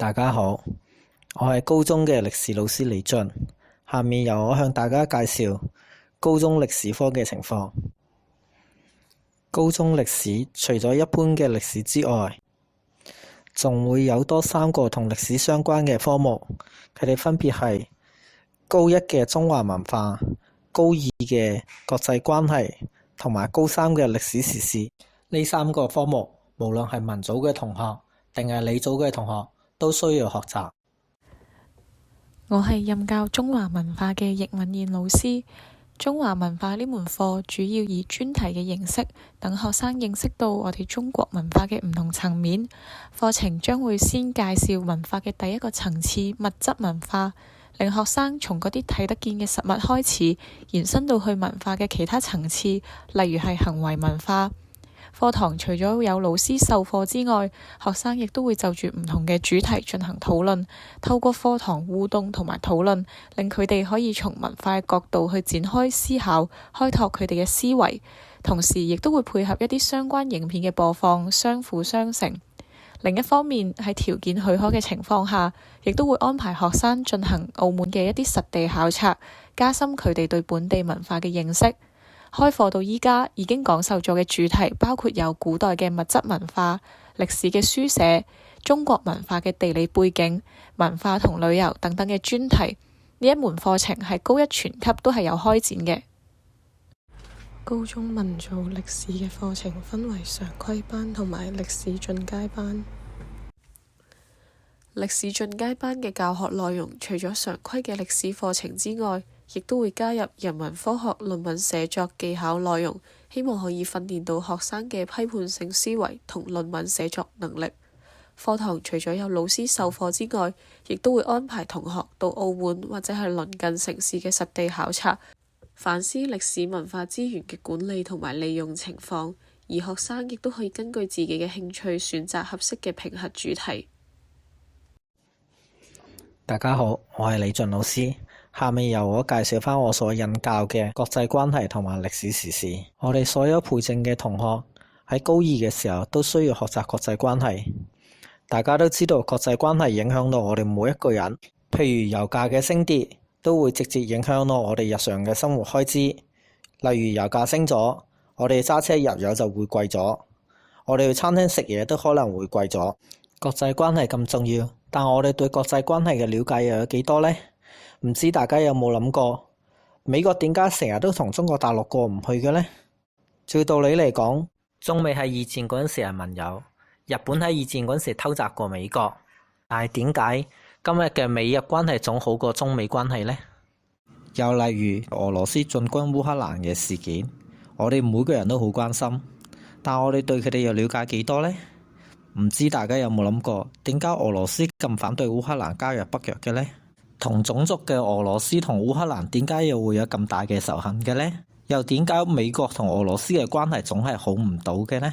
大家好，我係高中嘅歷史老師李俊，下面由我向大家介紹高中歷史科嘅情況。高中歷史除咗一般嘅歷史之外，仲會有多3個同歷史相關嘅科目，佢哋分別係高一嘅中華文化、高2嘅國際關係同埋高3嘅歷史時事。呢3個科目，無論係文組嘅同學定係理組嘅同學，都需要學習。我係任教中華文化嘅易敏燕老師。中華文化呢門課主要以專題嘅形式，等學生認識到我哋中國文化嘅唔同層面。課程將會先介紹文化嘅第一個層次物質文化，令學生從嗰啲睇得見嘅實物開始，延伸到去文化嘅其他層次，例如係行為文化。課堂除咗有老師授課之外，學生亦都會就住唔同嘅主題進行討論，透過課堂互動同埋討論，令佢哋可以從文化嘅角度去展開思考，開拓佢哋嘅思維。同時亦都會配合一啲相關影片嘅播放，相輔相成。另一方面，喺條件許可嘅情況下，亦都會安排學生進行澳門嘅一啲實地考察，加深佢哋對本地文化嘅認識。開課到依家已經講授咗嘅主題包括有古代嘅物質文化、歷史嘅書寫、中國文化嘅地理背景、文化同旅遊等等嘅專題。呢一門課程係高一全級都係有開展嘅。高中文組歷史嘅課程分為常規班同埋歷史進階班。歷史進階班嘅教學內容，除咗常規嘅歷史課程之外，亦都會加入人文科學論文寫作技巧內容，希望可以訓練到學生嘅批判性思維同論文寫作能力。課堂除咗有老師授課之外，亦都會安排同學到澳門或者係鄰近城市嘅實地考察，反思歷史文化資源嘅管理同埋利用情況，而學生亦都可以根據自己嘅興趣選擇合適嘅評核主題。大家好，我係李俊老師。下面由我介紹返我所任教嘅國際關係同埋歷史時事。我哋所有培正嘅同學喺高2嘅時候都需要學習國際關係。大家都知道國際關係影響到我哋每一個人，譬如油價嘅升跌都會直接影響到我哋日常嘅生活開支。例如油價升咗，我哋揸車入油就會貴咗，我哋去餐廳食嘢都可能會貴咗。國際關係咁重要，但我哋對國際關係嘅了解又有幾多呢？唔知大家有冇諗過，美國點解成日都同中國大陸過唔去嘅呢？照道理嚟講，中美喺二戰嗰陣時係盟友，日本喺二戰嗰陣時偷襲過美國，但係點解今日嘅美日關係總好過中美關係呢？又例如俄羅斯進軍烏克蘭嘅事件，我哋每個人都好關心，但我哋對佢哋又了解幾多呢？唔知大家有冇諗過，點解俄羅斯咁反對烏克蘭加入北約嘅呢？同種族嘅俄羅斯同烏克蘭點解又會有咁大嘅仇恨嘅呢？又點解美國同俄羅斯嘅關係總係好唔到嘅呢？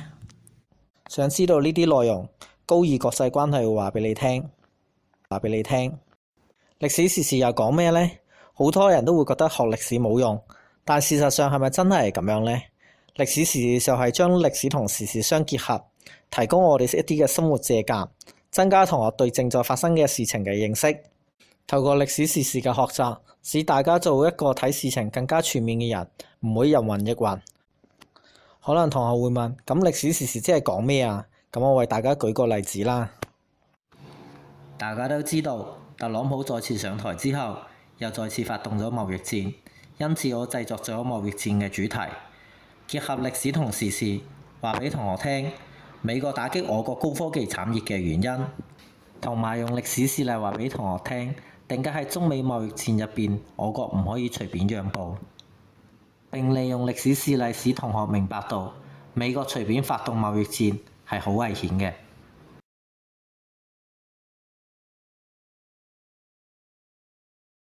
想知道呢啲內容，高2國際關係會話俾你聽。歷史時事又講咩呢？好多人都會覺得學歷史冇用，但事實上係咪真係咁樣呢？歷史時事就係將歷史同時事相結合，提供我哋一啲嘅生活借鑑，增加同學對正在發生嘅事情嘅認識。透過歷史時事嘅學習，使大家做一個睇事情更加全面嘅人，唔會人云亦云。可能同學會問，咁歷史時事即係講咩啊？咁我為大家舉個例子啦。大家都知道，特朗普再次上台之後，又再次發動咗貿易戰，因此我製作咗貿易戰嘅主題，結合歷史同時事，話俾同學聽美國打擊我國高科技產業嘅原因，同埋用歷史事例話俾同學聽點解喺中美貿易戰入邊，我國唔可以隨便讓步，並利用歷史事例使同學明白到美國隨便發動貿易戰係好危險嘅。